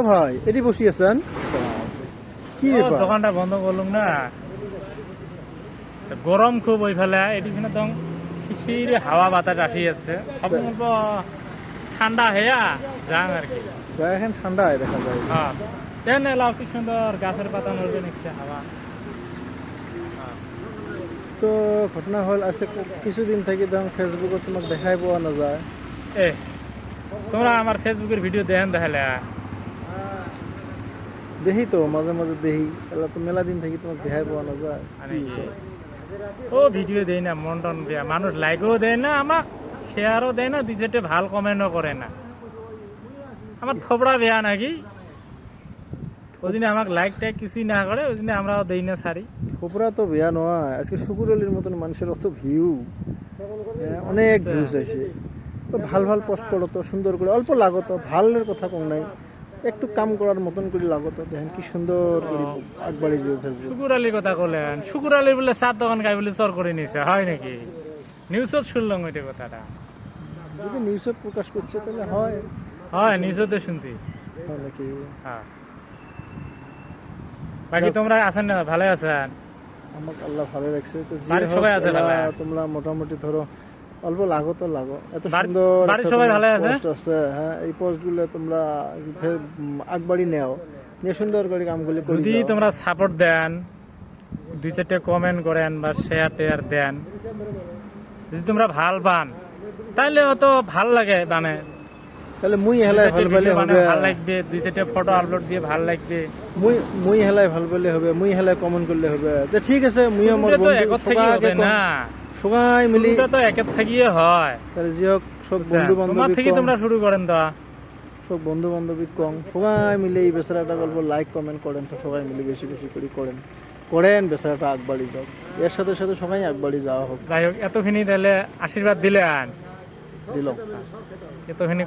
ভাই এটি বসি আছেন কি ব্যাপার? দোকানটা বন্ধ করলুম না, গরম খুব ওই ফেলে এদিকে তো শিশির হাওয়া বাতাস আসি আছে, সব অল্প ঠান্ডা হেয়া যাং আর কি। জায়গা এখন ঠান্ডা হয় দেখা যায়। হ্যাঁ দেন এলাও কি সুন্দর গাছের পাতা নড়বে নিচ্ছে হাওয়া। তো ঘটনা হল আছে কিছুদিন থেকে তখন ফেসবুকে তোমাকে দেখাই পাওয়া না যায়। এ তোমরা আমার ফেসবুকের ভিডিও দেখেন তাহলে? দেখি তো মাঝে মাঝে দেখি, তাহলে তো মেলা দিন থেকে তোমাকে দেখাই পাওয়া না যায়। ও ভিডিও দেয় না, মন টন দেয়া মানুষ লাইকও দেয় না, আমাক শেয়ারও দেয় না, দুই চারটে ভাল কমেন্টও করে না। আমার থোবড়া বেয়া নাকি? ওই দিনে আমাকে লাইক টাইক কিছুই না করে, ওই দিনে আমরাও দেই না সারি। খোপরা তো বেয়া নয়, আজকে শুকুর আলীর মতন মানুষের অত ভিউ, অনেক ভিউজ আছে। তো ভাল ভাল পোস্ট করো তো সুন্দর করে, অল্প লাগত, ভালের কথা কম নাই, একটু কাম করার মতন করে লাগত। দেখেন কি সুন্দর করে একবারই যে ফেসবুক। শুকুর আলীর কথা বললেন, শুকুর আলী বলে চার দোকান গাই বলে চর করে নিছে, হয় নাকি? নিউজত শুনলাম ওইটা কথাটা। যদি নিউজে প্রকাশ করছে তাহলে হয় হয় নিউজতে শুনছি। হয় নাকি? হ্যাঁ বাকি তোমরা আছেন না? ভালো আছেন? আমাকে আল্লাহ ভালো রাখছে। তো যে বাড়ির হোক, সবাই আছে ভালো? তোমরা মোটামুটি ধরো অল্প লাগো তো লাগো, এত বাড়ি- সুন্দর বাড়ির একটা সবাই তোমার ভালো আছে? post আছে। হ্যাঁ এই পোস্ট গুলো তোমরা আগবাড়ি নেও, নিয়ে সুন্দর করে কামগুলি করে যদি যাও। তোমরা সাপোর্ট দেন, দুই চারটে কমেন্ট করেন বা শেয়ার টেয়ার দেন, যদি তোমরা ভাল পান তাহলে অত ভাল লাগে, মানে তাহলে মুই হেলাই ভাল পেলে হবে, ভাল লাগবে, দুই চারটে ফটো আপলোড দিয়ে ভাল লাগবে। মুই হেলাই ভাল পেলে হবে, মুই হেলাই কমেন্ট করলে হবে যে ঠিক আছে মুইও মোর শুরুতে তো বন্ধু একত থেকে হবে না, সবাই মিলি, শুরুতে তো একের থাকিয়ে হয়। তাহলে যে হোক সব বন্ধু তোমার বান্ধবী থেকে তোমরা শুরু করেন তো। সব বন্ধু বান্ধবী কম, সবাই মিলে এই বেচারাটা গল্প লাইক কমেন্ট করেন, তো সবাই মিলে বেশি বেশি করে করেন করেন বেচারাটা আগবাড়ি যাও, এর সাথে সাথে সবাই আগবাড়ি যাওয়া হোক। যাই হোক এতখানি তাহলে আশীর্বাদ দিলে আন দিল এতখানি